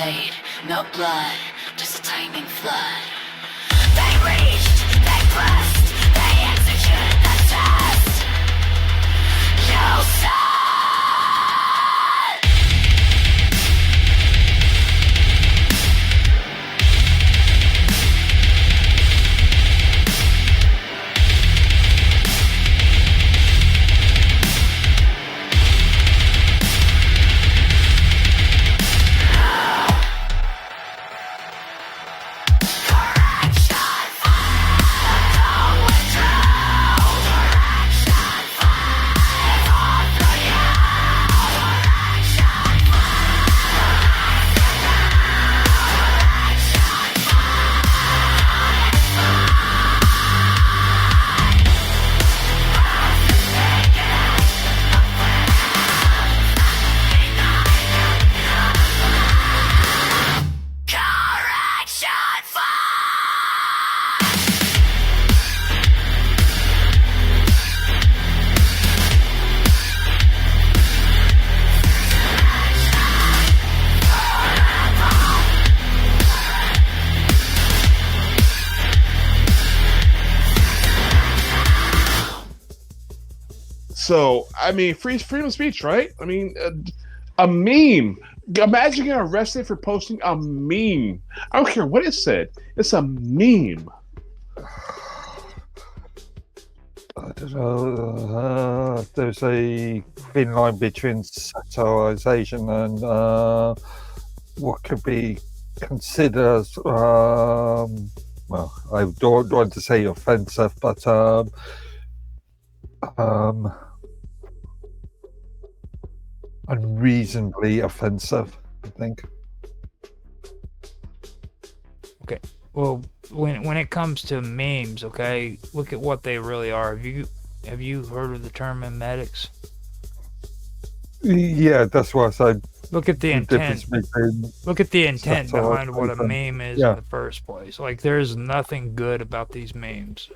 blade, no blood, just a tightening flood. They reached, they pressed, they executed the test. You said. So, I mean, freedom of speech, right? I mean, a meme. Imagine getting arrested for posting a meme. I don't care what it said. It's a meme. I don't know. There's a thin line between satirization and what could be considered as, well, I don't want to say offensive, but unreasonably offensive, I think. Okay. Well, when it comes to memes, okay, look at what they really are. Have you heard of the term memetics? Yeah, that's what I said. Look at the intent. Look at the intent behind what a meme is in the first place. Like, there's nothing good about these memes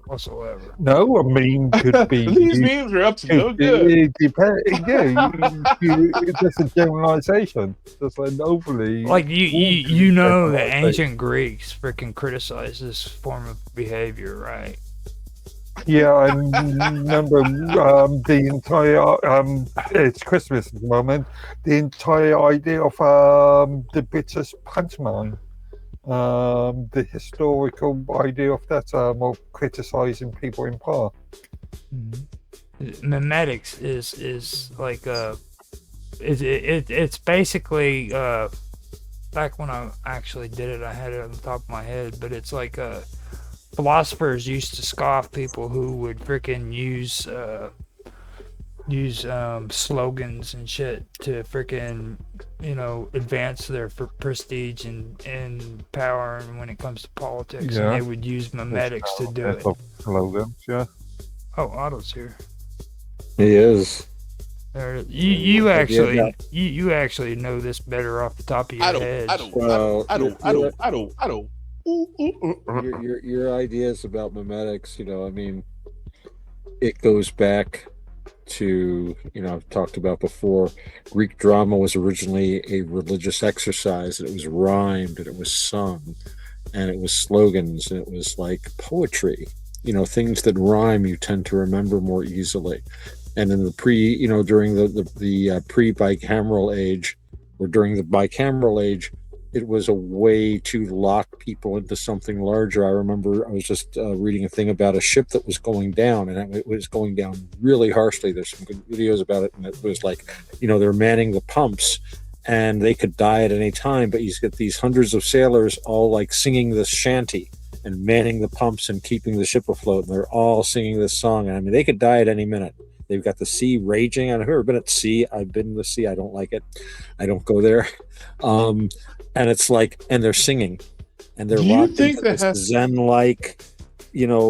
whatsoever. No, a meme could be. These memes are up to no good. It depends. Yeah, it's just a generalization. Just like overly. Like you know that ancient Greeks freaking criticized this form of behavior, right? Yeah, I remember the entire. It's Christmas at the moment. The entire idea of the British pantomime. The historical idea of that, of criticizing people in power. Memetics is like it's basically back when I actually did it, I had it on the top of my head, but it's like philosophers used to scoff people who would freaking use slogans and shit to freaking, advance their prestige and power, and when it comes to politics, and they would use memetics to do it. Slogans, yeah. Oh, Otto's here. He is. You actually know this better off the top of your head. I don't. Your ideas about memetics, it goes back to, I've talked about before, Greek drama was originally a religious exercise, and it was rhymed, and it was sung, and it was slogans, and it was like poetry. Things that rhyme you tend to remember more easily. And in the during the pre-bicameral age, or during the bicameral age, it was a way to lock people into something larger. I remember I was just reading a thing about a ship that was going down, and it was going down really harshly. There's some good videos about it, and it was like, they're manning the pumps, and they could die at any time, but you get these hundreds of sailors all like singing this shanty and manning the pumps and keeping the ship afloat, and they're all singing this song. And I mean, they could die at any minute. They've got the sea raging. I've ever been at sea. I've been to the sea. I don't like it. I don't go there. And it's like, and they're singing, and they're locked into this Zen-like,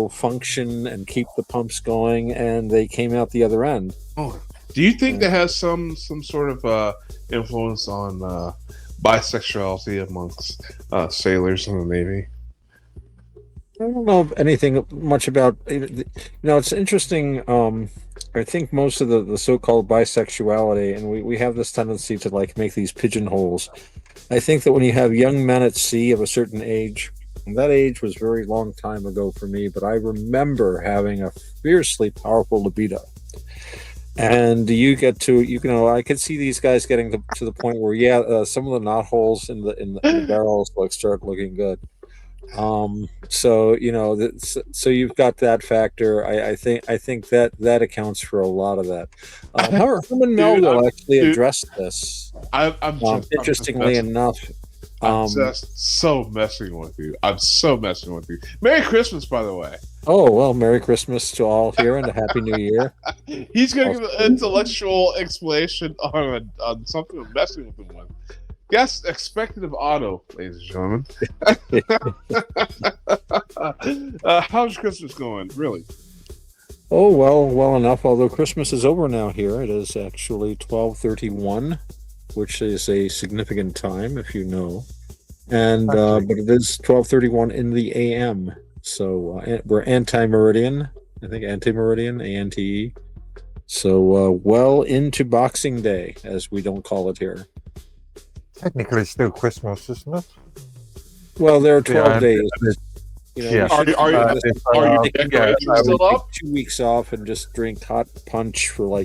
function, and keep the pumps going, and they came out the other end. Oh, do you think that has some sort of influence on bisexuality amongst sailors in the Navy? I don't know anything much about. It's interesting. I think most of the so-called bisexuality, and we have this tendency to like make these pigeonholes. I think that when you have young men at sea of a certain age, and that age was very long time ago for me, but I remember having a fiercely powerful libido. And you get to, you know, I could see these guys getting to the point where, some of the knot holes in the barrels like start looking good. So you know, so you've got that factor. I think that accounts for a lot of that. Herman Melville actually addressed this. Interestingly enough, I'm just so messing with you. I'm so messing with you. Merry Christmas, by the way. Oh well, Merry Christmas to all here and a Happy New Year. He's going to give an intellectual explanation on something I'm messing with him with. Yes, expected of Otto, ladies and gentlemen. How's Christmas going, really? Oh, well enough. Although Christmas is over now here. It is actually 12:31, which is a significant time, if you know. And but it is 12:31 in the AM. So we're anti-meridian. I think anti-meridian, ANTE. So well into Boxing Day, as we don't call it here. Technically, still Christmas, isn't it? Well, there are 12 days. You know, Yeah. Are you still up? 2 weeks off and just drink hot punch for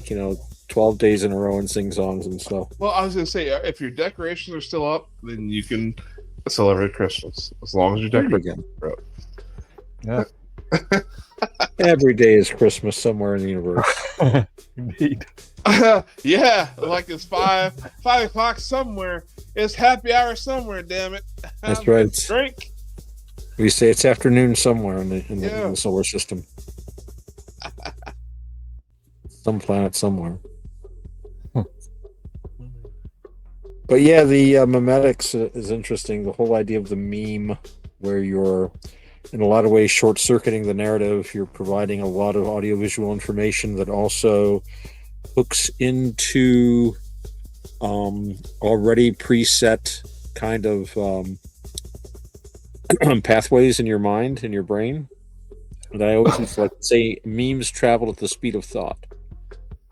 12 days in a row and sing songs and stuff. Well, I was going to say, if your decorations are still up, then you can celebrate Christmas as long as you're decorating. Yeah. Every day is Christmas somewhere in the universe. Indeed. Yeah, like it's 5 o'clock somewhere. It's happy hour somewhere. Damn it! That's right. Drink. We say it's afternoon somewhere in the solar system. Some planet somewhere. But yeah, the memetics is interesting. The whole idea of the meme, where you're in a lot of ways short-circuiting the narrative. You're providing a lot of audiovisual information that also hooks into already preset kind of pathways in your mind, in your brain. And I always like to say memes travel at the speed of thought.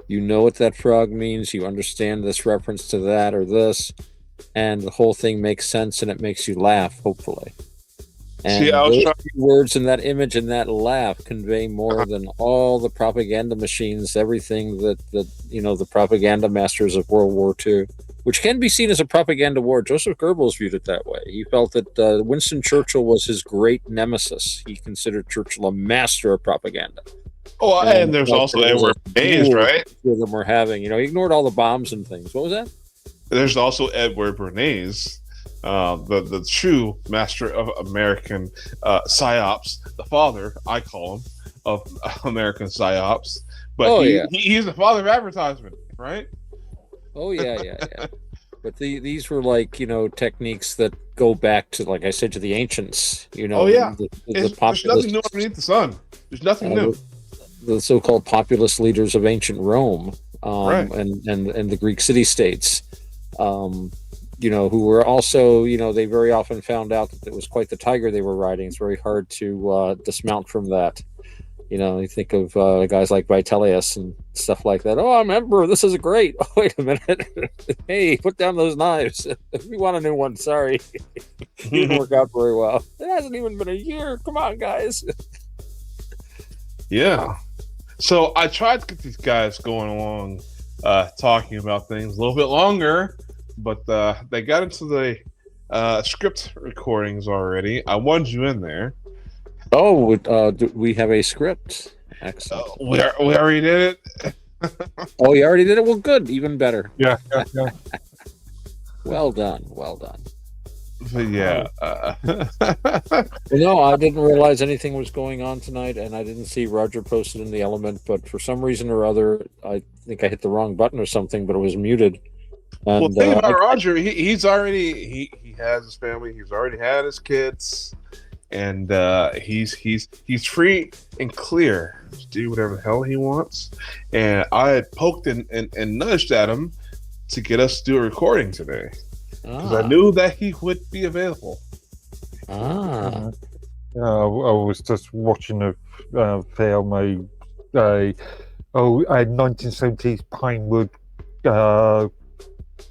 You know what that frog means, you understand this reference to that or this, and the whole thing makes sense and it makes you laugh, hopefully. And those words and that image and that laugh convey more than all the propaganda machines, everything that the propaganda masters of World War II, which can be seen as a propaganda war. Joseph Goebbels viewed it that way. He felt that Winston Churchill was his great nemesis. He considered Churchill a master of propaganda. Oh, and there's also Edward Bernays, right? Two of them were having. He ignored all the bombs and things. What was that? There's also Edward Bernays. The true master of American psyops, the father, I call him, of American psyops. But he's the father of advertisement, right? Oh yeah. But these were techniques that go back to, like I said, to the ancients. Oh yeah, there's nothing new underneath the sun. There's nothing new. The so-called populist leaders of ancient Rome, right. and the Greek city-states. Who were also, they very often found out that it was quite the tiger they were riding. It's very hard to dismount from that. You think of guys like Vitellius and stuff like that. Oh, I'm emperor. This is great. Oh, wait a minute. Hey, put down those knives. We want a new one. Sorry. It didn't work out very well. It hasn't even been a year. Come on, guys. Yeah. So I tried to get these guys going along, talking about things a little bit longer. But they got into the script recordings already. I wanted you in there. Oh, we have a script. Excellent. We already did it. Oh, you already did it? Well, good. Even better. Yeah. Well done. But yeah. No, I didn't realize anything was going on tonight, and I didn't see Roger posted in the Element, but for some reason or other, I think I hit the wrong button or something, but it was muted. And, well, think about Roger. He's already he has his family. He's already had his kids, and he's free and clear to do whatever the hell he wants. And I had poked and nudged at him to get us to do a recording today because I knew that he would be available. I was just watching a film, a 1970s Pinewood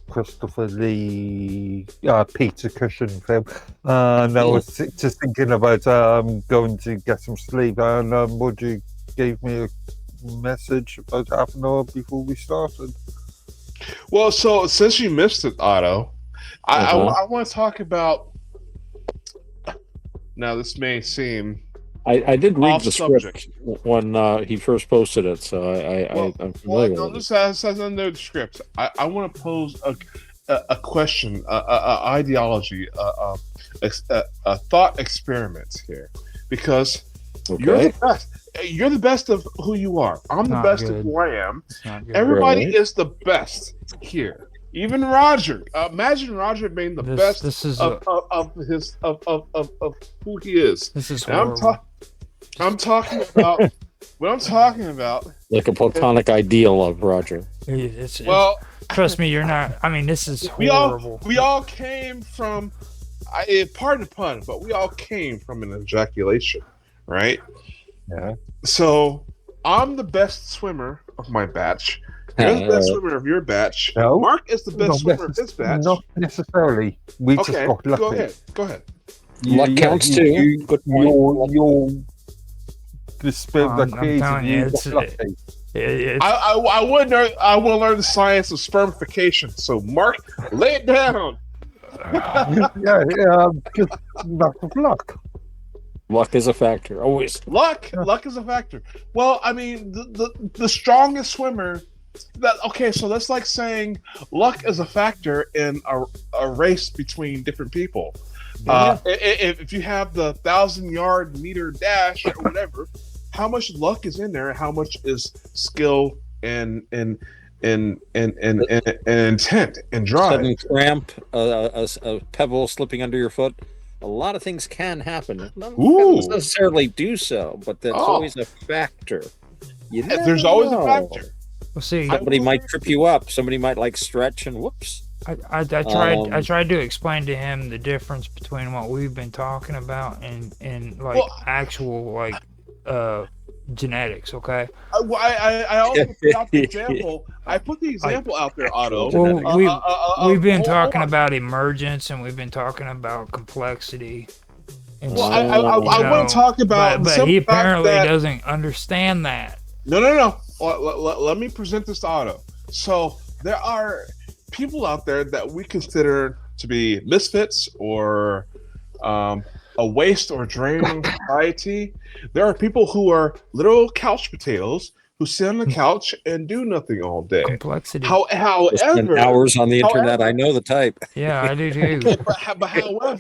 Christopher Lee, Peter Cushing film, and I was just thinking about going to get some sleep, and would you gave me a message about half an hour before we started. Well, so since you missed it, Otto, I want to talk about. Now, this may seem. I did read the subject. script when he first posted it, so I'm familiar with it. This has under the script. I want to pose a question, ideology, a thought experiment here, because you're the best. You're the best of who you are. I'm the best of who I am. Everybody is the best here. Even Roger. Imagine Roger being the best of who he is. This is horrible. I'm talking about what I'm talking about. Like a platonic ideal of Roger. Well, trust me, you're not. I mean, this is horrible. We all came from. Pardon the pun, but we all came from an ejaculation, right? Yeah. So I'm the best swimmer of my batch. You're the best swimmer of your batch. No, Mark is the best swimmer of his batch. Not necessarily. We just got lucky. Go ahead. Luck counts too. Good point. You're the spirit that created you. I want to learn the science of spermification. So, Mark, lay it down. Just lack of luck. Luck is a factor. Always. Luck is a factor. Well, I mean, the strongest swimmer. So that's like saying luck is a factor in a race between different people. Yeah. If you have the 1,000-yard meter dash or whatever, how much luck is in there? And how much is skill and intent and drive? Sudden cramp, a pebble slipping under your foot. A lot of things can happen. None doesn't necessarily do so, but that's always a factor. There's always a factor. Well, see, somebody might trip you up. Somebody might stretch and whoops. I tried to explain to him the difference between what we've been talking about and actual genetics. Okay. I also put out the example. I put the example out there, Otto. Well, we've been talking about emergence and we've been talking about complexity. And I want to talk about, but he apparently doesn't understand that. No. Let me present this to Otto. So there are people out there that we consider to be misfits or a waste or drain on society. There are people who are little couch potatoes who sit on the couch and do nothing all day. Complexity. However, spend hours on the internet. I know the type. Yeah, I do too. But however.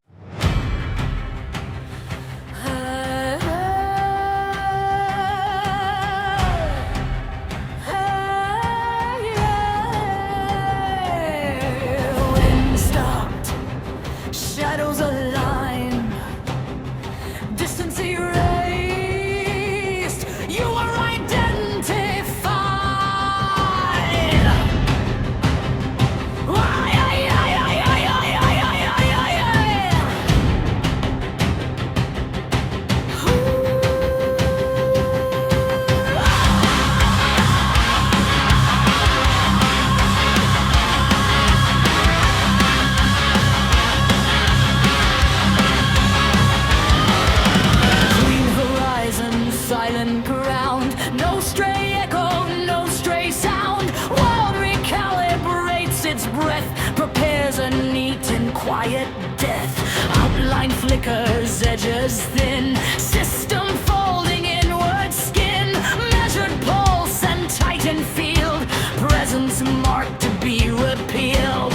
Edges thin, system folding inward skin, measured pulse and tightened field, presence marked to be repealed.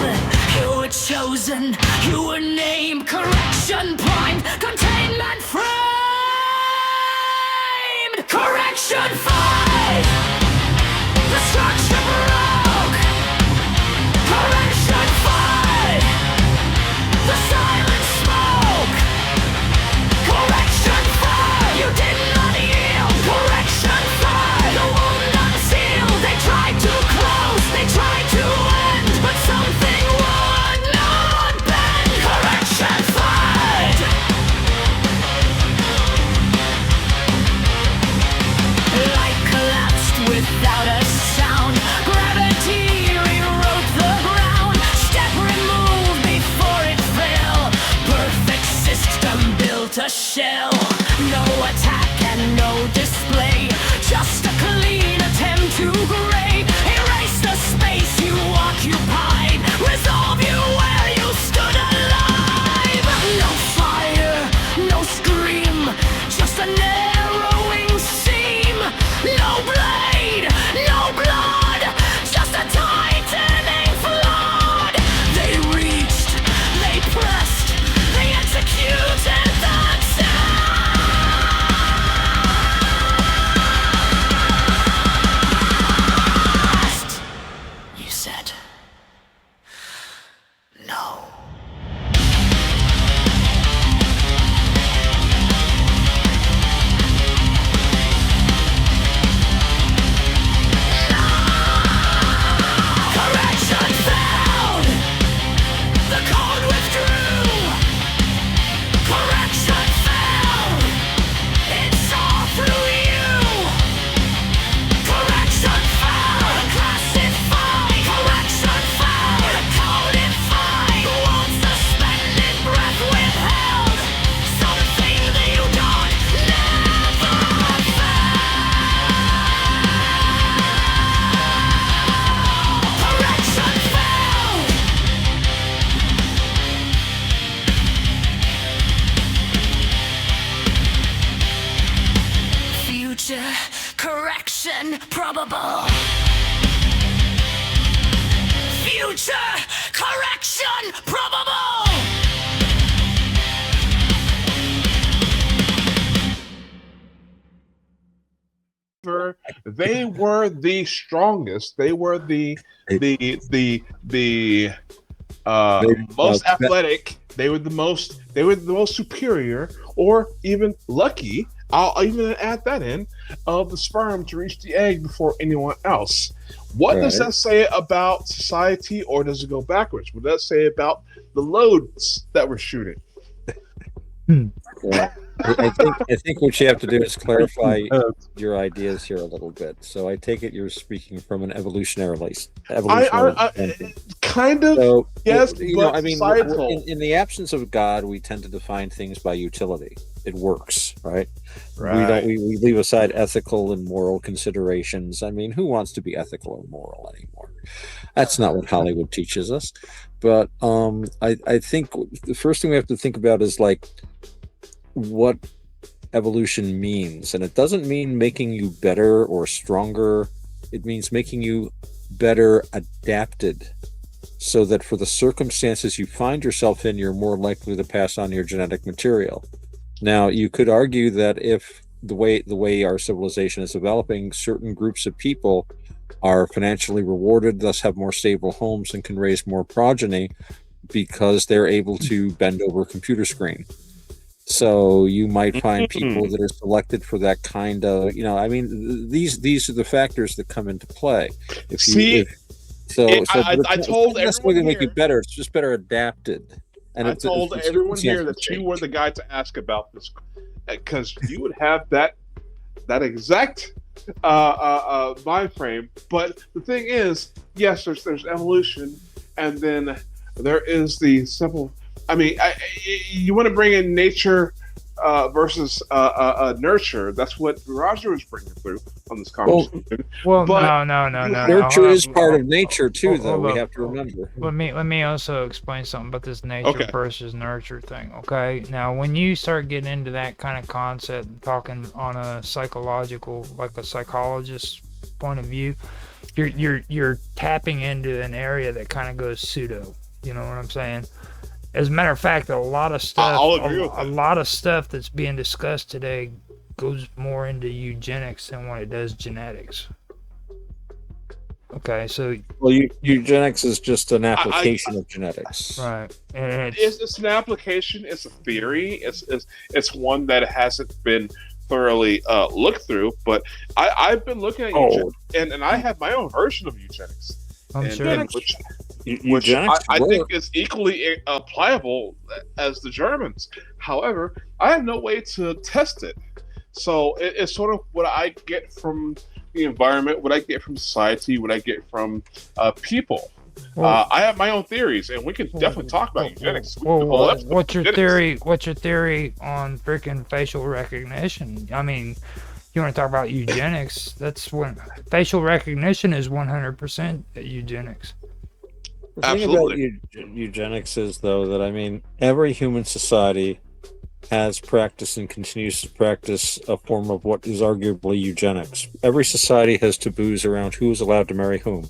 You were chosen, you were named, correction primed, containment framed, correction fight, the structure broke, correction fight, the silent smoke. Correction fire, you did not yield. Correction fire, the wound unsealed. They tried to close, they tried to end, but something would not bend. Correction fire. Like No attack and no display, just a clean attempt to gray. Erase the space you occupied, resolve you where you stood alive. No fire, no scream, just a narrowing seam. No blade, no blood, just a tightening flood. They reached, they pressed, they executed the task. You said no. Correction failed. The code withdrew. Correction failed. It saw through you. Correction failed. Classified. Correction failed. Codified. One suspended breath withheld. Something that you don't never felt. Correction failed. Future correction probable. Future correction probable. They were the strongest. They were the most athletic. They were the most superior, or even lucky. I'll even add that in, of the sperm to reach the egg before anyone else. What does that say about society, or does it go backwards? What does that say about the loads that we're shooting? Yeah. I think what you have to do is clarify your ideas here a little bit. So I take it you're speaking from an evolutionary kind of. So, yes, but I mean, societal. in the absence of God, we tend to define things by utility. It works, right? Right. We leave aside ethical and moral considerations. I mean, who wants to be ethical or moral anymore? That's not what Hollywood teaches us. But I think the first thing we have to think about is like what evolution means. And it doesn't mean making you better or stronger. It means making you better adapted, so that for the circumstances you find yourself in, you're more likely to pass on your genetic material. Now, you could argue that if the way our civilization is developing, certain groups of people are financially rewarded, thus have more stable homes and can raise more progeny because they're able to bend over a computer screen. So you might find people that are selected for that kind of, I mean, these are the factors that come into play. I told everyone to make you here, better. It's just better adapted. And I told everyone here that you were the guy to ask about this, because you would have that exact mind frame. But the thing is, yes, there's evolution, and then there is the simple. I mean, you want to bring in nature versus nurture. That's what Roger was bringing through on this conversation. Well, but no. Nurture is part of nature too, though. We have to remember. Let me also explain something about this nature versus nurture thing. Okay, now when you start getting into that kind of concept, talking on a psychological, like a psychologist's point of view, you're tapping into an area that kind of goes pseudo. You know what I'm saying? As a matter of fact, a lot of stuff, a lot of stuff that's being discussed today goes more into eugenics than what it does genetics. Okay, so eugenics is just an application of genetics, right? And it's an application. It's a theory. It's one that hasn't been thoroughly looked through. But I've been looking at eugenics, and I have my own version of eugenics. I'm sure. Which I think is equally pliable as the Germans. However, I have no way to test it. So it's sort of what I get from the environment, what I get from society, what I get from people. I have my own theories, and we can definitely talk about eugenics. What's your theory? What's your theory on freaking facial recognition? I mean, you want to talk about eugenics? That's when facial recognition is 100% eugenics. The thing about eugenics is, though, that I mean, every human society has practiced and continues to practice a form of what is arguably eugenics. Every society has taboos around who is allowed to marry whom.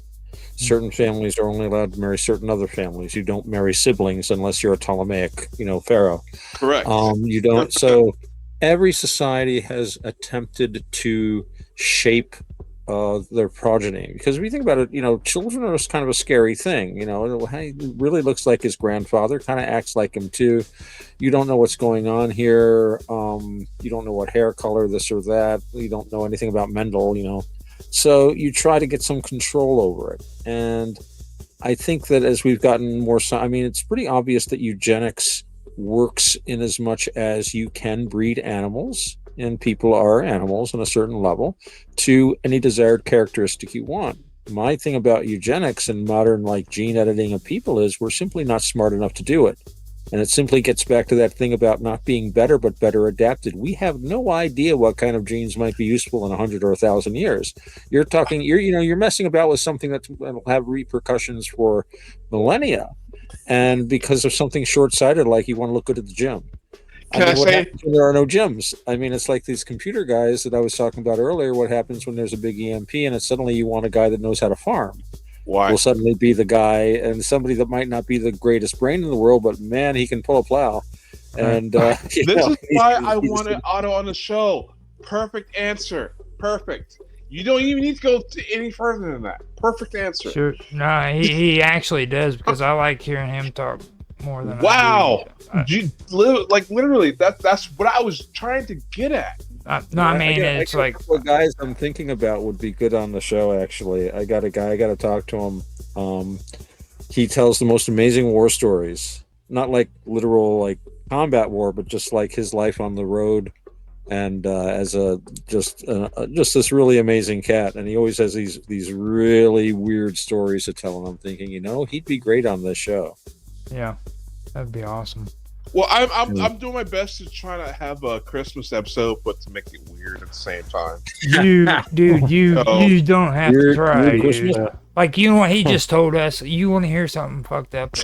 Certain families are only allowed to marry certain other families. You don't marry siblings unless you're a Ptolemaic, pharaoh. Correct. You don't. So every society has attempted to shape their progeny, because if you think about it, children are kind of a scary thing. He really looks like his grandfather, kind of acts like him too. You don't know what's going on here. You don't know what hair color, this or that. You don't know anything about Mendel. So you try to get some control over it. And I think that as we've gotten more, it's pretty obvious that eugenics works in as much as you can breed animals, and people are animals on a certain level, to any desired characteristic you want. My thing about eugenics and modern gene editing of people is we're simply not smart enough to do it. And it simply gets back to that thing about not being better, but better adapted. We have no idea what kind of genes might be useful in 100 or 1,000 years. You're messing about with something that will have repercussions for millennia. And because of something short-sighted, like you want to look good at the gym. What happens when there are no gyms? It's like these computer guys that I was talking about earlier. What happens when there's a big EMP and it's suddenly you want a guy that knows how to farm? Why? Will suddenly be the guy, and somebody that might not be the greatest brain in the world, but man, he can pull a plow. And this is why I wanted Otto on the show. Perfect answer. Perfect. You don't even need to go any further than that. Perfect answer. Sure. No, he actually does, because I like hearing him talk more than wow. I do. Literally, that's what I was trying to get at. It's like what guys I'm thinking about would be good on the show. Actually, I got a guy. I got to talk to him. He tells the most amazing war stories, not like literal combat war, but just like his life on the road, and as just this really amazing cat. And he always has these really weird stories to tell. And I'm thinking, he'd be great on this show. Yeah, that'd be awesome. Well, I'm doing my best to try to have a Christmas episode, but to make it weird at the same time. You don't have to try, dude. What he just told us. You want to hear something fucked up?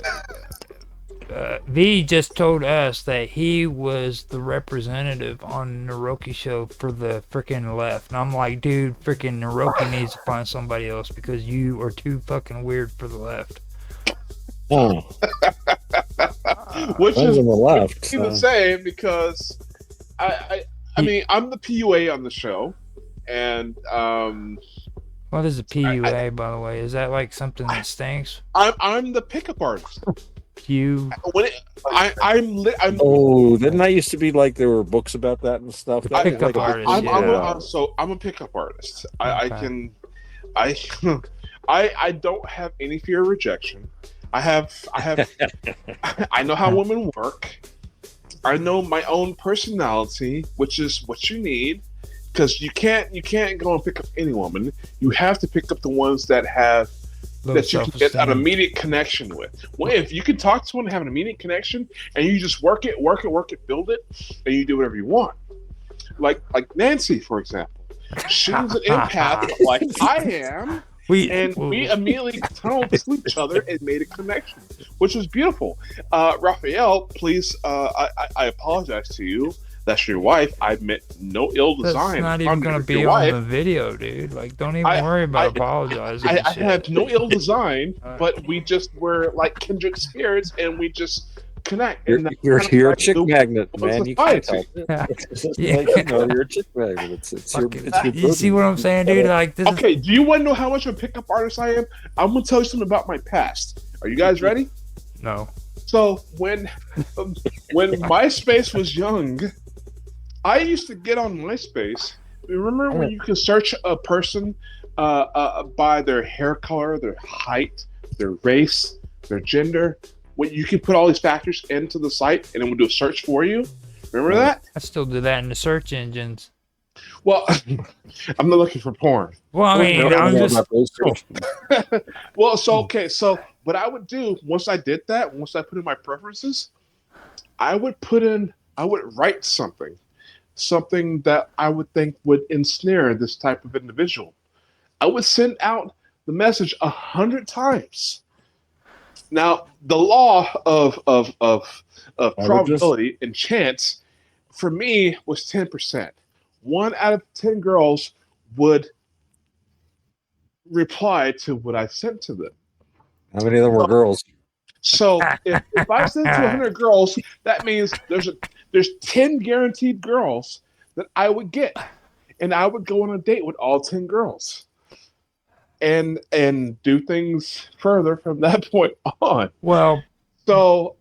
V just told us that he was the representative on Naroki show for the freaking left, and I'm like, dude, freaking Naroki needs to find somebody else because you are too fucking weird for the left. Oh. Which is on the left, the same, because I'm the PUA on the show, and what is a PUA, by the way? Is that like something that stinks? I'm the pickup artist. I'm didn't that used to be like there were books about that and stuff? I'm a pickup artist. Okay. I don't have any fear of rejection. I know how women work. I know my own personality, which is what you need, because you can't go and pick up any woman. You have to pick up the ones that you can get an immediate connection with. Well, if you can talk to someone and have an immediate connection, and you just work it, build it, and you do whatever you want. Like Nancy, for example, she's an empath like I am. We immediately tunneled to each other and made a connection, which was beautiful. Raphael, please, I apologize to you. That's your wife. I meant no ill design. That's not even going to be on the video, dude. Don't even worry about apologizing. I had no ill design, but we just were like kindred spirits, and we just connect. You're a chick magnet, man. You can't help it. You're a chick magnet. It's your you see what I'm saying, dude? Okay, do you want to know how much of a pickup artist I am? I'm going to tell you something about my past. Are you guys ready? No. So when MySpace was young, I used to get on MySpace. Remember when you could search a person by their hair color, their height, their race, their gender? When you can put all these factors into the site and it will do a search for you. Remember that? I still do that in the search engines. Well, I'm not looking for porn. Well, I mean, don't I'm know just about those two. Well, so okay, so what I would do once I did that, once I put in my preferences, I would write something that I would think would ensnare this type of individual. I would send out the message 100 times. Now, the law of probability and chance for me was 10%. 1 out of 10 girls would reply to what I sent to them. How many of them were girls? So if I send to 100 girls, that means there's 10 guaranteed girls that I would get, and I would go on a date with all 10 girls, and do things further from that point on. well. So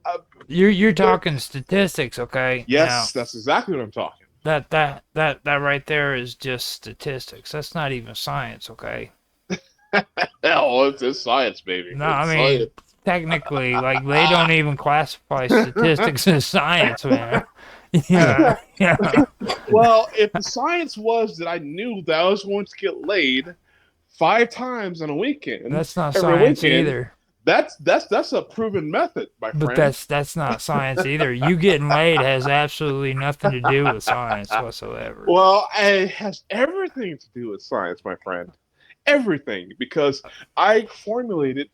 You're talking statistics, okay? yes, Now, that's exactly what I'm talking. that right there is just statistics. That's not even science, okay? Hell, it's science, baby. No, It's I mean, science. technically, like, they don't even classify statistics as science, man. Yeah, yeah. Well, if the science was that I knew that I was going to get laid 5 times on a weekend, That's not every science weekend, either. that's a proven method, my But friend. that's not science either. You getting laid has absolutely nothing to do with science whatsoever. Well, it has everything to do with science, my friend. Everything, because I formulated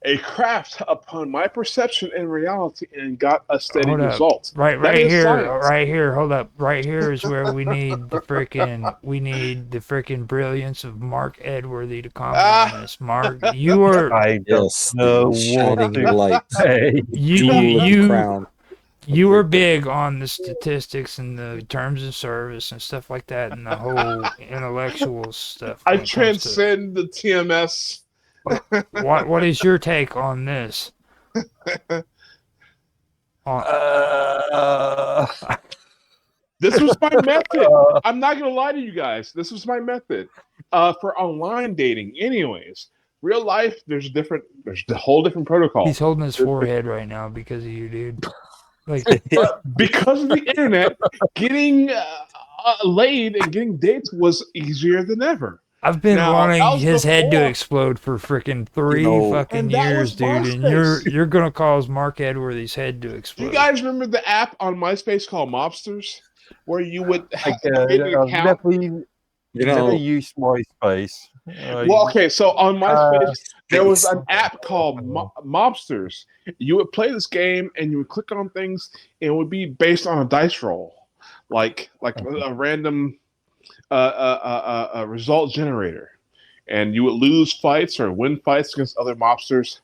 a craft upon my perception and reality and got a steady Hold up. result. Right That is science. right here, hold up. Right here is where we need the freaking brilliance of Mark Edworthy to comment on this. Mark, you are I don't Yes, know shining what to light. say. you Crown. you were big on the statistics and the terms of service and stuff like that and the whole intellectual stuff. I when it comes to- transcend the TMS. What is your take on this? This was my method. I'm not gonna lie to you guys. This was my method for online dating. Anyways, real life, there's a whole different protocol. He's holding his forehead right now because of you, dude. Like, Because of the internet, getting laid and getting dates was easier than ever. I've been Now, wanting that was his head to before. explode for freaking 3 fucking And that years, was dude, and MySpace. you're gonna cause Mark Edworthy's head to Do explode. you guys remember the app on MySpace called Mobsters, where you would Like, create an I've account? never used MySpace. Well, okay, so on MySpace, there was an app called Mobsters. You would play this game, and you would click on things, and it would be based on a dice roll, like a random a result generator, and you would lose fights or win fights against other mobsters.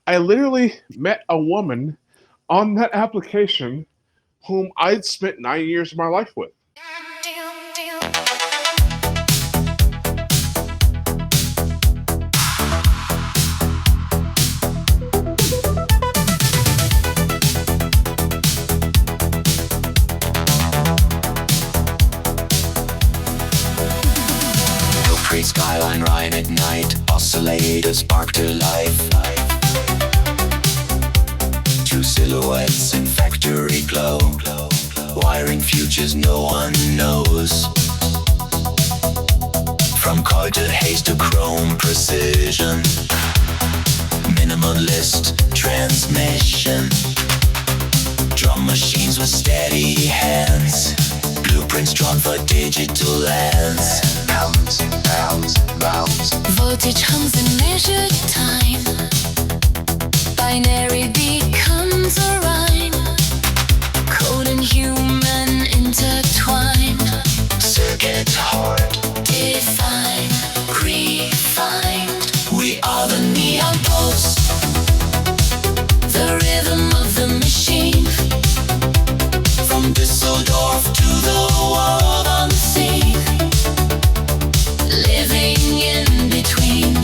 I literally met a woman on that application whom I'd spent 9 years of my life with. Skyline ride at night, oscillators spark to life. Two silhouettes in factory glow, wiring futures no one knows. From coil to haze to chrome precision, minimalist transmission, drum machines with steady hands, blueprints drawn for digital lands. Bounce. Voltage hums in measured time. Binary becomes a rhyme. Code and human intertwine. Circuit hard, Define, refined. we are the neon pulse. The rhythm of the machine. From Düsseldorf to the world unseen. Living in between.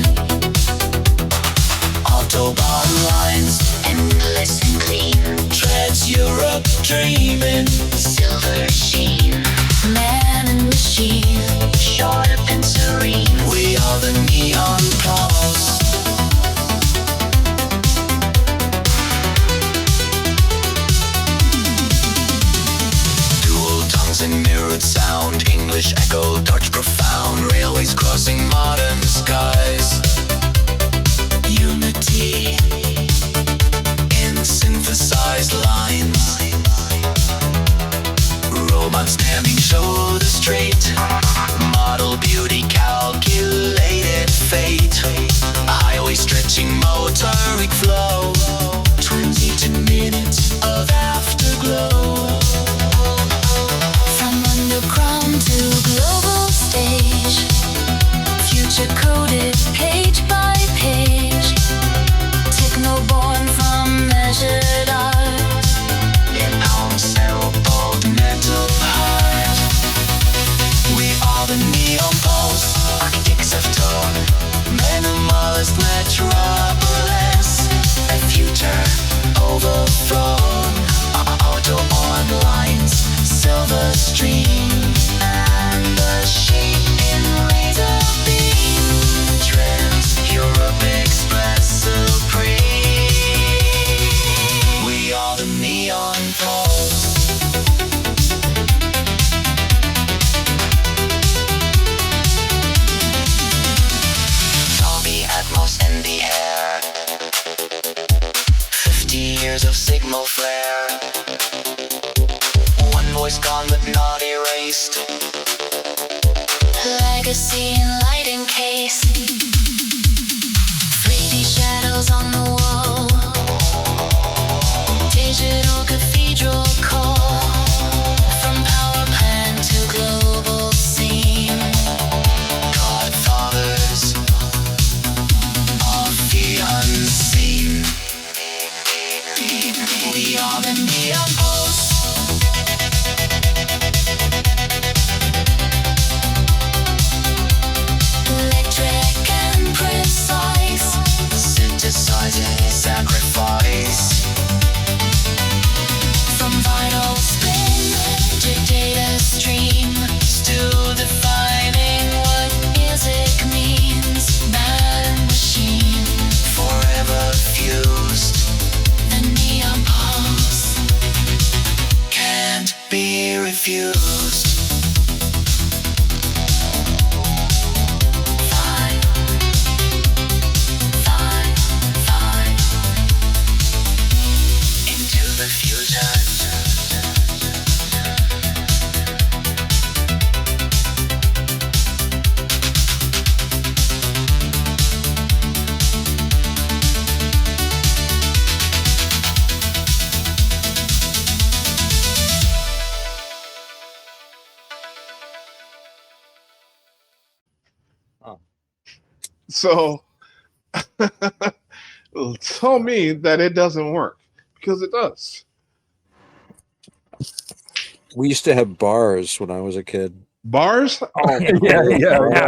Autobahn lines, Endless and clean. treads Europe dreaming. Silver sheen. English echo, Dutch profound, railways crossing modern skies. Unity in synthesized lines. Robots standing shoulder straight. Model beauty, calculated fate. Highway stretching, motoric flow. 22 minutes of afterglow. From underground to global stage, future coded page by page. Techno born from measured art. In our cell, bold metal heart. We are the neon pulse, architects of tone. Minimalist metropolis. A future overthrown. Auto on lines, silver stream. And the shape in laser beam. Trends, Europe Express supreme. We are the neon pulse. Dolby Atmos in the air. 50 years of signal flare. One voice gone but not erased. Legacy in light encased. 3D shadows on the wall. Digital cathedral call. From power plant to global scene. Godfathers of the unseen. We are the neon pulse. Electric and precise. Synthesizing sacrifice. From vinyl spin to data stream. Still defining what music means. Man and machine, forever fused. The neon pulse. Can't be refused. Five, five, five. Into the future. So tell me that it doesn't work, because it does. We used to have bars when I was a kid. Bars? Oh, I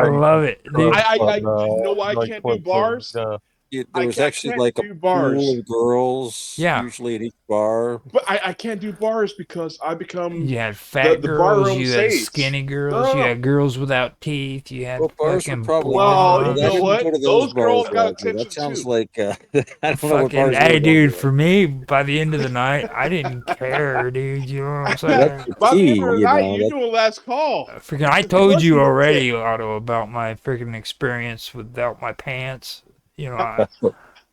love it, dude. you know why I can't do bars? There I was can't- actually can't like a do bars. pool of girls, Yeah. usually at each bar. But I can't do bars because I become. You had fat the girls, barroom you had saves. skinny girls, you No. had girls without teeth, you had Well, bars were fucking probably. Well, blondes. you know I didn't what? go to Those girls bars, got Roger. attention, That sounds too. like I don't know what Fucking, bars hey, were dude, going for me, by the end of the night, I didn't care, dude. You know what I'm to. saying? That's the By the key, end of the you night, know. you're doing last call. Freaking, I told Plus you you already, Otto, about my freaking experience without my pants. You know, I,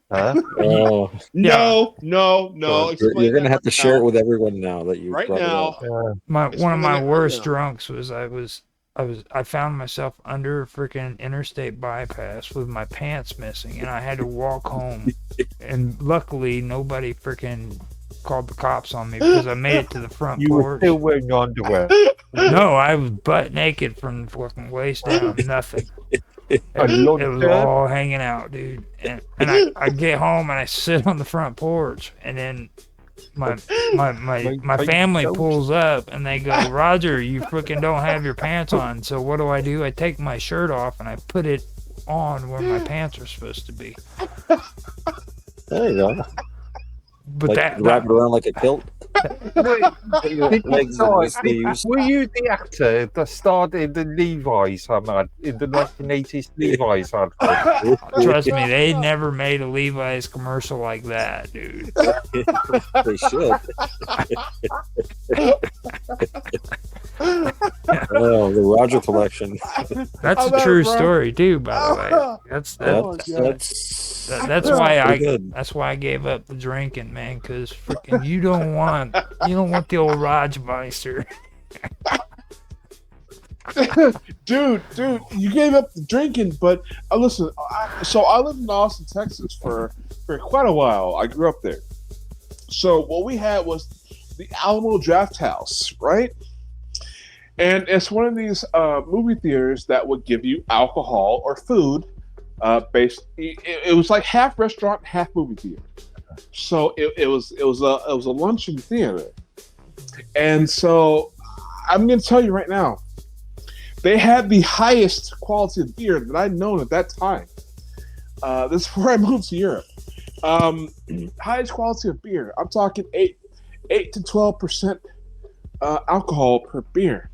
Oh, No. you're Explain gonna that have to right share it now. with everyone now that you Right brought it now. up. one of Explain my it, worst yeah. drunks was I found myself under a freaking interstate bypass with my pants missing, and I had to walk home. And luckily, nobody freaking called the cops on me because I made it to the front You were porch. still wearing your underwear. No, I was butt naked from the fucking waist down. Nothing. It was all hanging out, dude. And I get home and I sit on the front porch, and then my family pulls up and they go, Roger, you freaking don't have your pants on. So what do? I take my shirt off and I put it on where my pants are supposed to be. There you go. But Like, that wrap it around like a kilt. Did you Legs and start- the sleeves. were you the actor that starred in the Levi's ad, in the 1980s Levi's ad? trust me, they never made a Levi's commercial like that, dude. They should. Oh, the Roger collection. That's a true story too, by the way. That's pretty good. that's why I gave up the drinking, man. Because freaking you don't want the old Rajmeister. dude, you gave up the drinking, but listen. So I lived in Austin, Texas for quite a while. I grew up there. So what we had was the Alamo Draft House, right? And it's one of these movie theaters that would give you alcohol or food. It was like half restaurant, half movie theater. So it was a luncheon theater. And so I'm going to tell you right now, they had the highest quality of beer that I'd known at that time. This is before I moved to Europe. Highest quality of beer. I'm talking 8 to 12% alcohol per beer.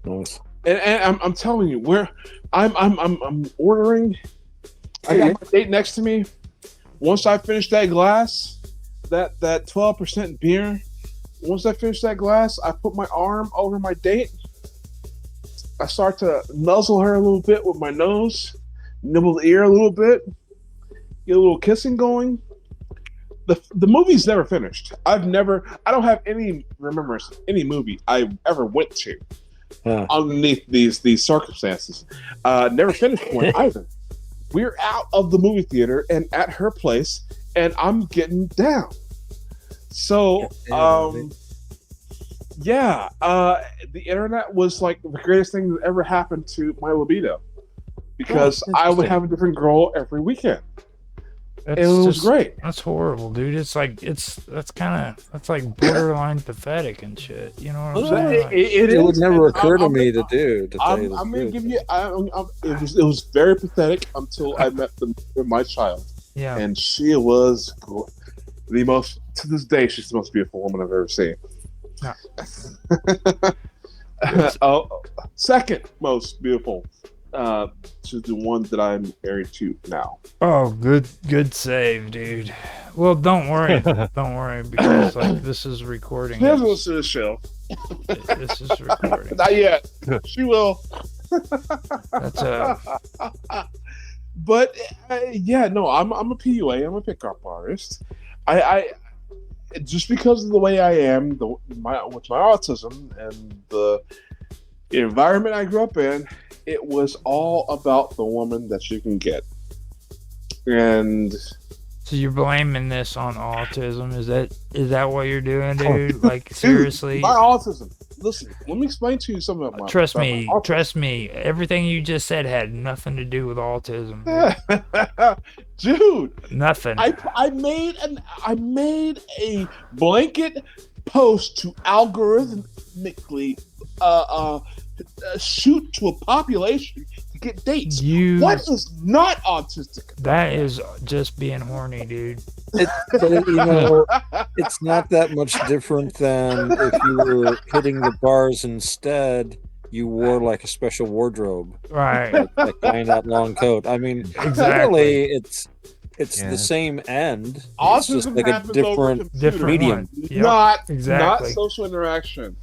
Nice. And I'm telling you, where I'm ordering. I got my date next to me. Once I finish that glass, that 12% beer. Once I finish that glass, I put my arm over my date. I start to nuzzle her a little bit with my nose, nibble the ear a little bit, get a little kissing going. The movie's never finished. I don't have any remembrance of any movie I ever went to underneath these circumstances. Never finished one either. We're out of the movie theater and at her place, and I'm getting down. So, the internet was like the greatest thing that ever happened to my libido, because I would have a different girl every weekend. It was great. That's horrible, dude. It's like that's like borderline pathetic and shit. You know what I'm saying? Like, it would never occur to me to do. I'm gonna give you. It was very pathetic until I met my child. Yeah. And she was the most. To this day, she's the most beautiful woman I've ever seen. No. Second most beautiful. She's the one that I'm married to now. Oh, good save, dude. Well, don't worry, because like this is recording. She doesn't listen to the show. This is recording. Not yet. She will. That's But I'm a PUA. I'm a pickup artist. I just because of the way I am, with my autism and the environment I grew up in, it was all about the woman that you can get. And so you're blaming this on autism? Is that what you're doing, dude? Like seriously? Dude, my autism. Listen, let me explain to you something about my Trust me. Everything you just said had nothing to do with autism. Dude, nothing. I made a blanket post to algorithmically shoot to a population to get dates. What is not autistic? That is just being horny, dude. It's not that much different than if you were hitting the bars instead. You wore like a special wardrobe, right? Like guy in that long coat. I mean, exactly. It's the same end. Autism it's just like a different medium. Yep. Not social interaction.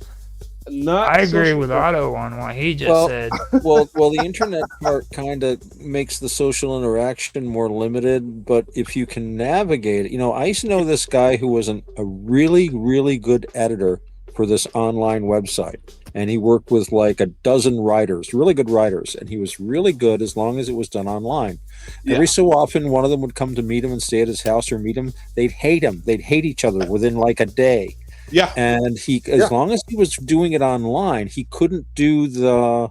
I agree with Otto on what he just said. well, the internet part kind of makes the social interaction more limited, but if you can navigate it, I used to know this guy who was a really, really good editor for this online website, and he worked with like a dozen writers, really good writers, and he was really good as long as it was done online. Every so often, one of them would come to meet him and stay at his house or meet him. They'd hate him. They'd hate each other within like a day. Yeah. And as long as he was doing it online, he couldn't do the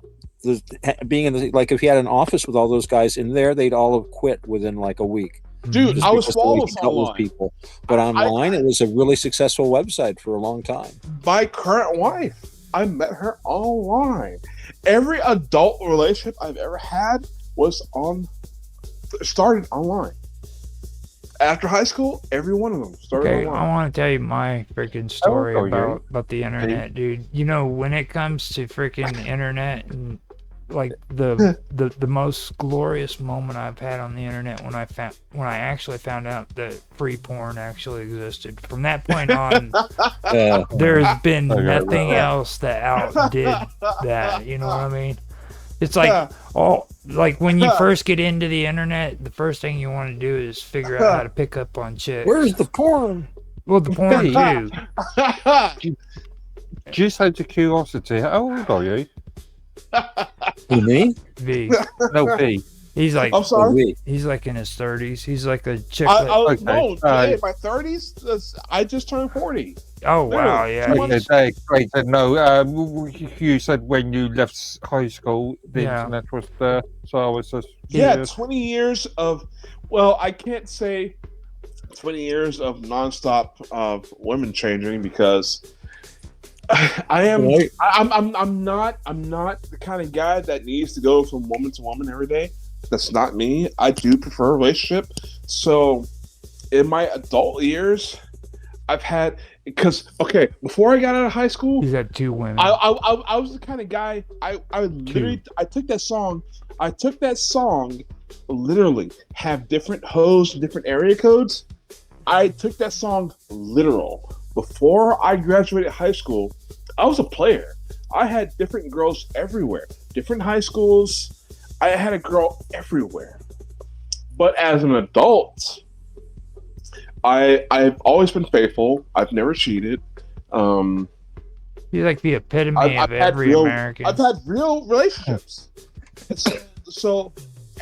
being in the, like if he had an office with all those guys in there, they'd all have quit within like a week. Dude, I was flawless online. With people. But online, it was a really successful website for a long time. My current wife, I met her online. Every adult relationship I've ever had started online. After high school, every one of them started online. I want to tell you my freaking story about the internet, dude. When it comes to freaking internet and like the most glorious moment I've had on the internet when I actually found out that free porn actually existed. From that point on, there's been nothing else that outdid that. You know what I mean? It's like like when you first get into the internet, the first thing you want to do is figure out how to pick up on chicks. Where's the porn? Well, the porn too. Just out of curiosity, how old are you? Who, me? V. No, B. He's like I'm sorry. he's like in his 30s. He's like a chick. No, Okay. in my 30s, I just turned 40. Oh wow, yeah. Okay, great to know. You said when you left high school, the internet was there, so I was just curious. 20 years of, well, I can't say 20 years of nonstop of women changing because I'm not the kind of guy that needs to go from woman to woman every day. That's not me. I do prefer a relationship. So in my adult years, I've had, because before I got out of high school, he's had 2 women. I was the kind of guy. I literally took that song. I took that song, literally have different hoes, different area codes. I took that song literal. Before I graduated high school, I was a player. I had different girls everywhere, different high schools. I had a girl everywhere. But as an adult, I've always been faithful. I've never cheated. He's like the epitome of every American. I've had real relationships. So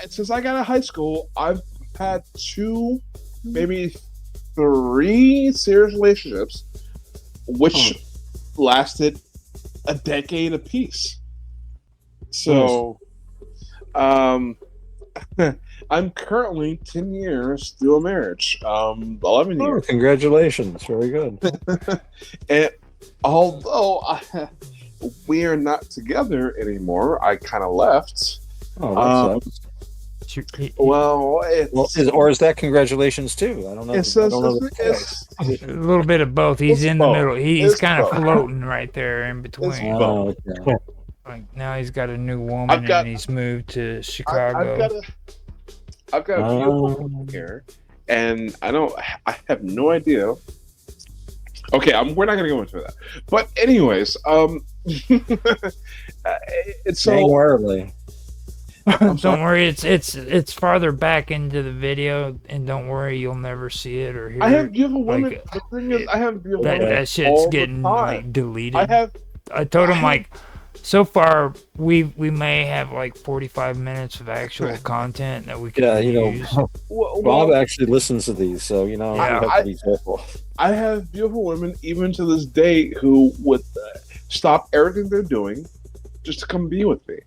since I got out of high school, I've had 2, maybe 3 serious relationships, which lasted a decade apiece. So, I'm currently 10 years through a marriage. 11 years. Congratulations! Very good. And although we are not together anymore, I kind of left. Oh, that sucks. Or is that congratulations too? I don't know. It's a little bit of both. He's in the middle. He's kind of floating right there in between. Like now he's got a new woman and he's moved to Chicago. I've got a beautiful woman here, and I have no idea. Okay, we're not going to go into that. But anyways, it's so warily. Don't worry, it's farther back into the video, and don't worry, you'll never see it or hear it. I have beautiful women. The thing is, I have beautiful women. That shit's getting like deleted. I told him like, so far we may have like 45 minutes of actual content that we can use. Bob actually listens to these, so you have to be careful. I have beautiful women, even to this day, who would stop everything they're doing just to come be with me.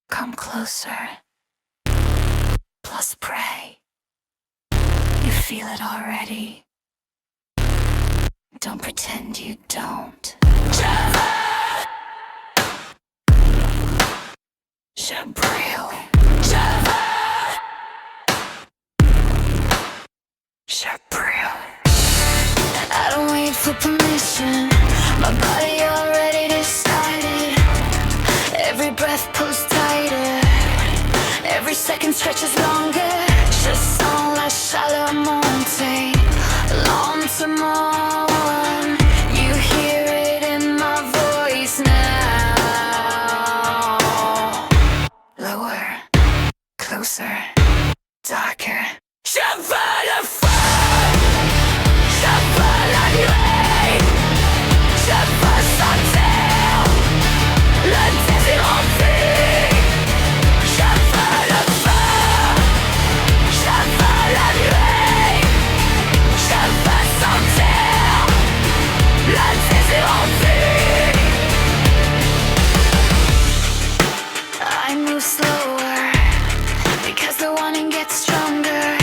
Come closer. Plus pray. You feel it already. Don't pretend you don't. Shabril. Shabril. I don't wait for permission. My body already decided. Every breath pulls tighter. Every second stretches longer. Je sens la chaleur monter. Lentement. You hear it in my voice now. Lower. Closer. Darker. Je veux le feu. Je veux la nuit. Je veux sentir le désir en vie. Je veux le feu. Je veux la nuit. Je veux sentir le désir en vie. I move slower because the wanting gets stronger.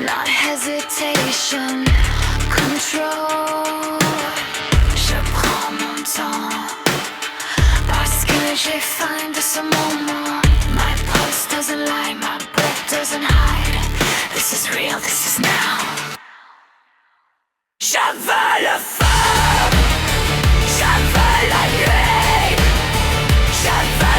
Not hesitation, control. Je prends mon temps parce que j'ai faim de ce moment. My pulse doesn't lie, my breath doesn't hide. This is real, this is now. Je veux le feu, je veux la nuit, je veux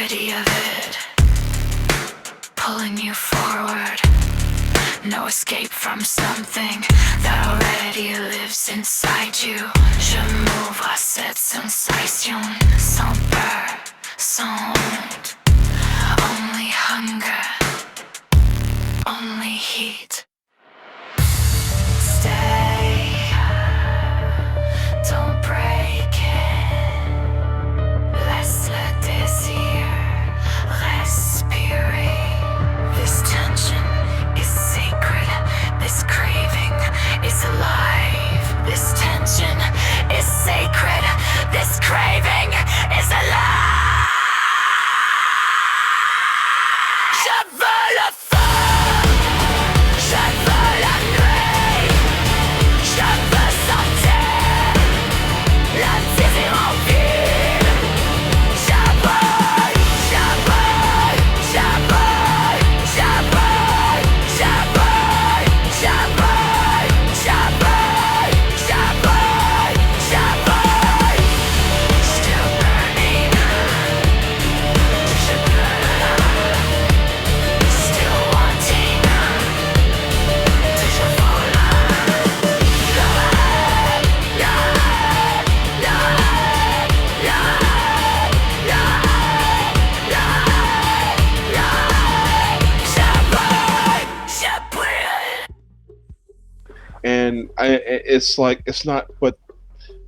gravity of it pulling you forward. No escape from something that already lives inside you. Je m'ouvre à cette sensation sans peur, sans honte. Only hunger, only heat. Stay, don't break it. Laisse le désir respirer. This tension is sacred. This craving is alive. This tension is sacred. This craving is alive. Je veux le feu. Je veux la nuit. Je veux sentir le désir en vie. Je veux, je veux, je veux, je veux, je veux, je veux, je veux, je veux, je veux. Still burning. Je pleure. Still wanting. Toujours volant. And it's like it's not, but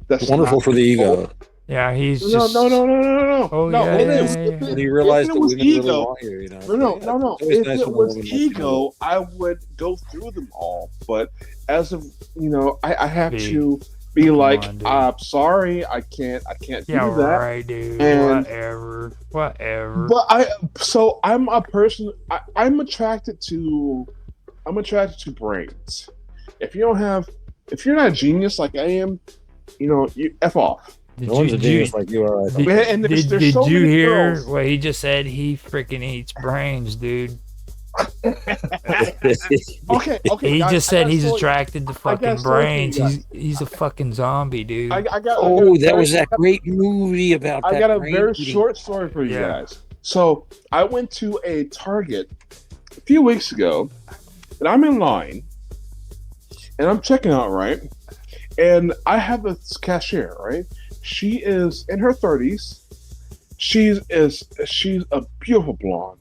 that's Wonderful not for the ego. Yeah, he's No, just. no, no, no, no, no. Oh, no, yeah, it yeah, is. yeah, yeah. When you realize If it that was women really ego- want you, you know. No. It's always If nice it when a was woman lets you know. ego, I would go through them all. But as of I have Dude, to be come like, on, dude. I'm sorry, I can't Yeah, do that. right, dude. And- Whatever. But I'm a person. I'm attracted to brains. If you're not a genius like I am, you F off. Did No one's a you, genius like you are. did, And there's did so you many hear girls. what he just said? He freaking eats brains, dude. Okay. He guys, just I said got a he's story. attracted to I got a fucking story for you brains. guys. He's a fucking zombie, dude. I got That was that great movie about that. I got a brain very eating. short story for you Yeah. guys. So I went to a Target a few weeks ago, and I'm in line, and I'm checking out, right? And I have this cashier, right? She is in her 30s. She's a beautiful blonde,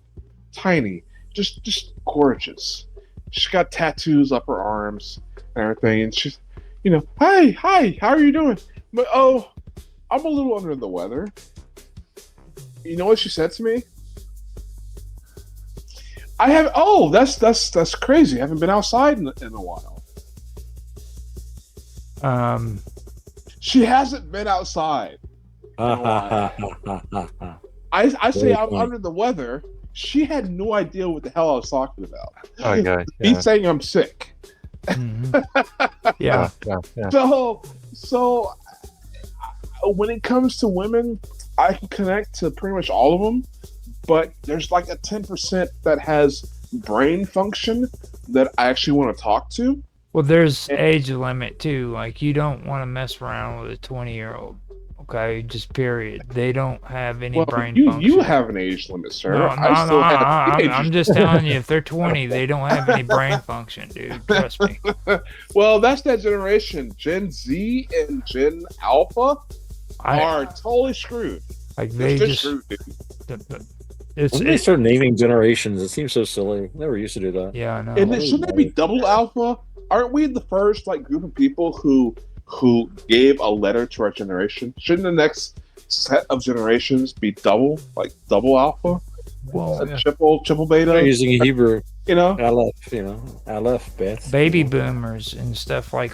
tiny, just gorgeous. She's got tattoos up her arms and everything, and she's, hi, how are you doing? But I'm a little under the weather. You know what she said to me? That's crazy. I haven't been outside in a while. She hasn't been outside. I say Very I'm funny. under the weather. She had no idea what the hell I was talking about. Okay. He's saying I'm sick. Mhm. Yeah. Yeah. So when it comes to women, I can connect to pretty much all of them, but there's like a 10% that has brain function that I actually want to talk to. Well, there's age limit too. Like you don't want to mess around with a 20-year-old. Okay, just period. They don't have any Well, brain you function. have an age limit, sir. No, I still have I'm teenagers. just telling you, if they're 20, they don't have any brain function, dude. Trust me. Well, that's that generation. Gen Z and Gen Alpha are totally screwed. Like They're they just just. screwed. It's When they start naming generations, it seems so silly. Never used to do that. yeah, I know. And then, shouldn't it be double alpha? Aren't we the first group of people who gave a letter to our generation? Shouldn't the next set of generations be double alpha? Well, Triple beta? They're using Hebrew. Aleph, Aleph, Beth. baby boomers and stuff like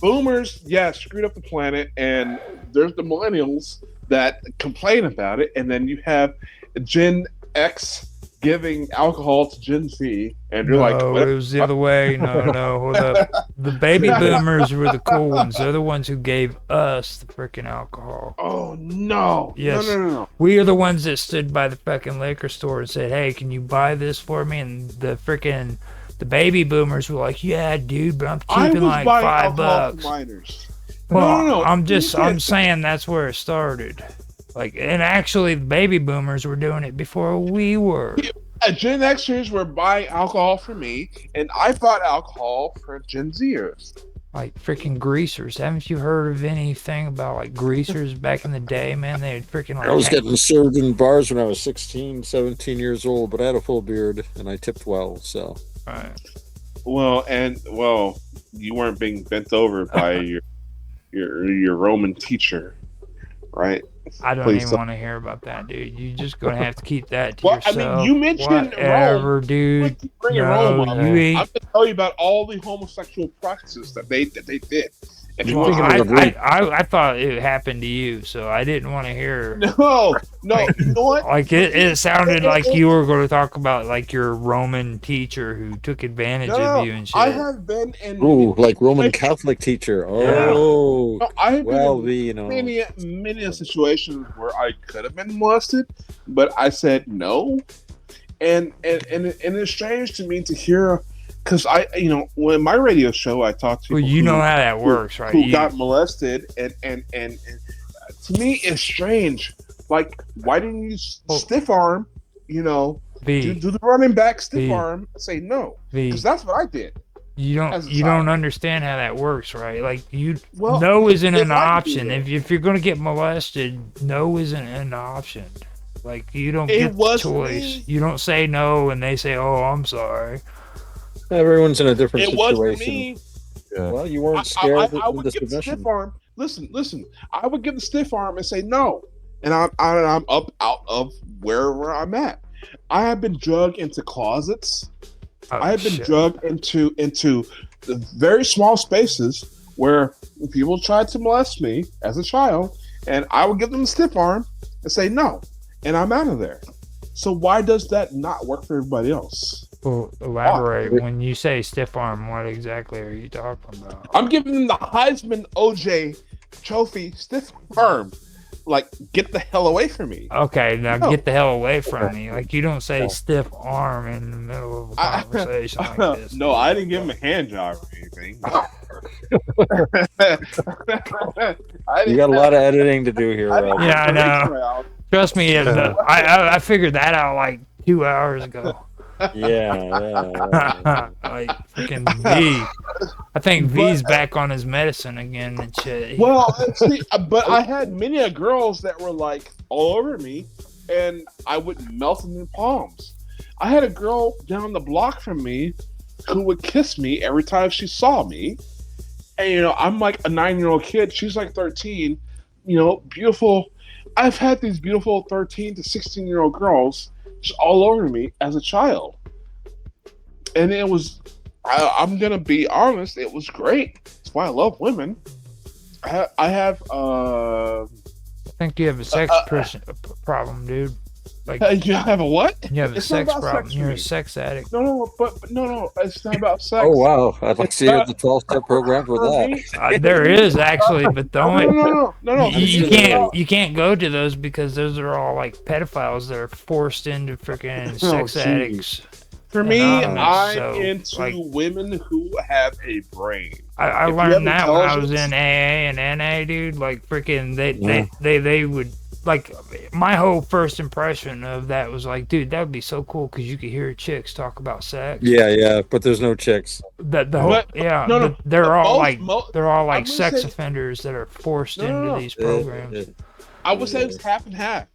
boomers, screwed up the planet, and there's the millennials that complain about it, and then you have Gen X giving alcohol to Gen Z, and you're like, no, it was the other way. No, hold up. The baby boomers were the cool ones. They're the ones who gave us the freaking alcohol. oh no, Yes. no. We are the ones that stood by the fucking liquor store and said, "Hey, can you buy this for me?" And the baby boomers were like, "Yeah, dude, but I'm I keeping was like buying alcohol $5." for minors. Well, No. I'm You I'm did. saying that's where it started. Like, and actually, the baby boomers were doing it before we were. Gen Xers were buying alcohol for me, and I bought alcohol for Gen Zers. Like freaking greasers. Haven't you heard of anything about like greasers back in the day, man? They'd freaking like. I was getting served in bars when I was 16, 17 years old, but I had a full beard and I tipped well, so. Right. Well, you weren't being bent over by your Roman teacher, right? I don't Please even want to hear about that, dude. You're just gonna have to keep that to Well, yourself. I mean, you mentioned whatever, Rome. dude. Bring No, Rome up. you I'm ain't. going to tell you about all the homosexual practices that they did. If you Well, want I thought it happened to you, so I didn't want to hear. No, you know what? Like it sounded like you were going to talk about like your Roman teacher who took advantage of you and shit. I have been in. Ooh, like Roman Catholic teacher. Oh, No, I have well, been in many situations where I could have been molested, but I said no, and it's strange to me to hear. Because when my radio show, I talked to people. Well, you know how that works, right? Who got molested, and to me, it's strange. Like, why didn't you stiff arm? Do the running back stiff arm and say no? Because that's what I did. You don't understand how that works, right? Like no isn't an option. If you're gonna get molested, no isn't an option. Like you don't get the choice. You don't say no, and they say, "Oh, I'm sorry." Everyone's in a different situation. It was me. Yeah. Well, you weren't scared I of would the give the submission. stiff arm. Listen. I would give the stiff arm and say no, and I'm up out of wherever I'm at. I have been drugged into closets. I have been drugged into the very small spaces where people tried to molest me as a child, and I would give them the stiff arm and say no, and I'm out of there. So why does that not work for everybody else? Well, elaborate. When you say stiff arm, what exactly are you talking about? I'm giving them the Heisman OJ trophy stiff arm. Like, get the hell away from me. Okay, now get the hell away from me. Like, you don't say stiff arm in the middle of a conversation like this. No, I didn't give him a hand job or anything. You got a lot of editing to do here, Rob. Yeah, I know. Trust me, I figured that out like 2 hours ago. Yeah. Like freaking V. I think V's back on his medicine again and shit. Well, see, but I had many girls that were like all over me, and I would melt in their palms. I had a girl down the block from me who would kiss me every time she saw me, and I'm like a 9-year-old kid. She's like 13. Beautiful. I've had these beautiful 13 to 16-year-old girls just all over me as a child. And it was, I'm going to be honest, it was great. That's why I love women. I think you have a sex problem, dude. Like you have a what? You have a sex problem. You're a sex addict. No, it's not about sex. Oh wow, I'd like to see the 12-step program for that. There is actually, but the only no. You can't go to those because those are all like pedophiles that are forced into freaking sex addicts. For me, I'm into women who have a brain. I learned that when I was in AA and NA, dude. Like freaking, they would. Like, my whole first impression of that was like, dude, that would be so cool because you could hear chicks talk about sex. Yeah, but there's no chicks. They're all like sex offenders that are forced into these programs. I would say it's half and half.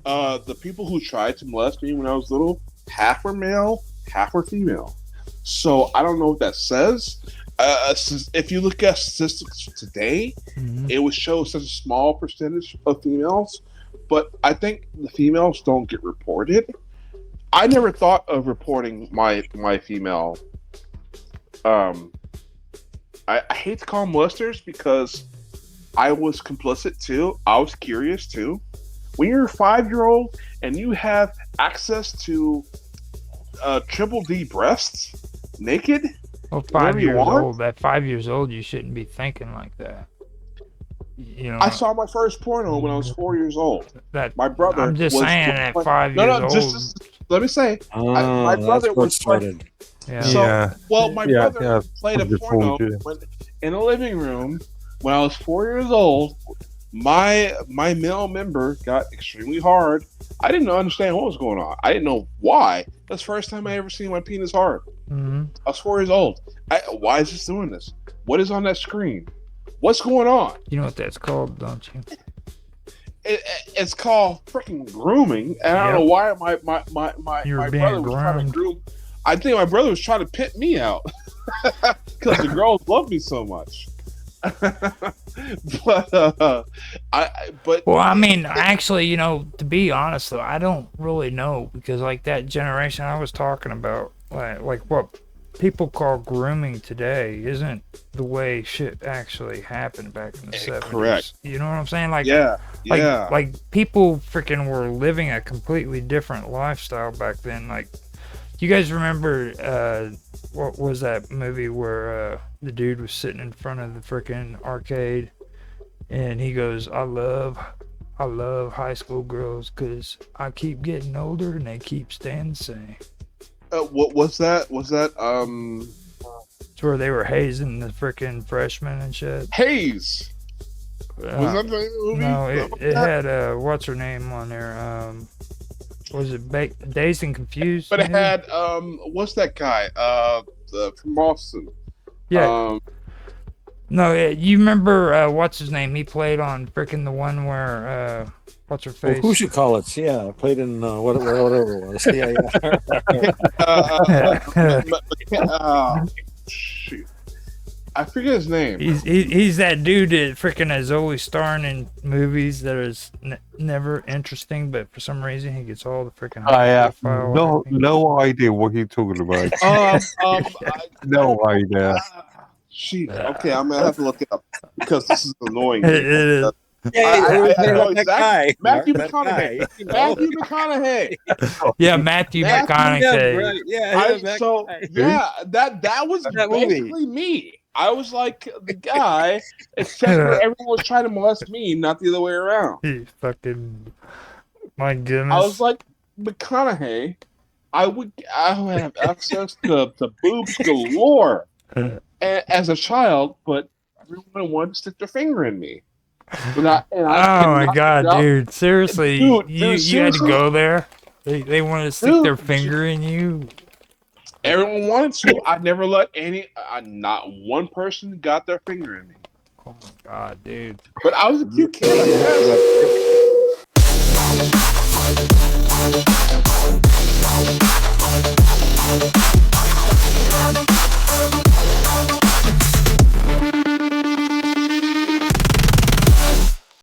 The people who tried to molest me when I was little, half were male, half were female. So I don't know what that says. If you look at statistics today, it would show such a small percentage of females. But I think the females don't get reported. I never thought of reporting my female. I hate to call them molesters because I was complicit too. I was curious too. When you're a 5-year-old and you have access to triple D breasts, naked. Well, 5 years old. At 5 years old, you shouldn't be thinking like that. I saw my first porno when I was 4 years old. My brother. I'm just saying, at 5 years old. Just let me say, my brother was started. My brother played a porno in the living room when I was 4 years old my male member got extremely hard. I didn't understand what was going on. I didn't know why. That's the first time I ever seen my penis hard. Mm-hmm. I was 4 years old. Why is this doing this? What is on that screen? What's going on? You know what that's called, don't you? It's called freaking grooming, and I don't know why my brother was trying to groom. I think my brother was trying to pit me out because the girls love me so much. Well, I mean, actually, you know, to be honest though, I don't really know, because like that generation I was talking about, like what people call grooming today isn't the way shit actually happened back in the 70s. Correct. You know what I'm saying? Like, like people freaking were living a completely different lifestyle back then. Like, you guys remember what was that movie where the dude was sitting in front of the freaking arcade and he goes, I love high school girls because I keep getting older and they keep staying the same. What was that? It's where they were hazing the freaking freshmen and shit. Haze. Was that the movie? No, it had what's her name on there? Was it Dazed and Confused? But maybe? It had what's that guy? From Boston. Yeah. No, you remember what's his name? He played on freaking the one where what's her face? Well, who should call it? Yeah, I played in whatever it was. Yeah. Shoot. I forget his name. He's that dude that freaking is always starring in movies that is never interesting, but for some reason he gets all the freaking. I have no idea what you're talking about. No idea. Shit. Okay, I'm gonna have to look it up because this is annoying. It is. I know exactly. Matthew McConaughey. Matthew McConaughey. Yeah, Matthew McConaughey. Right. Yeah. That was basically me. I was like the guy, except for everyone was trying to molest me, not the other way around. Fucking, my goodness. I was like McConaughey. I would have access to boobs galore as a child, but everyone wanted to stick their finger in me. Oh my god, dude! Seriously, you had to go there. They wanted to stick their finger in you. Everyone wanted to. I never let not one person got their finger in me. Oh my god, dude! But I was a cute kid. I guess.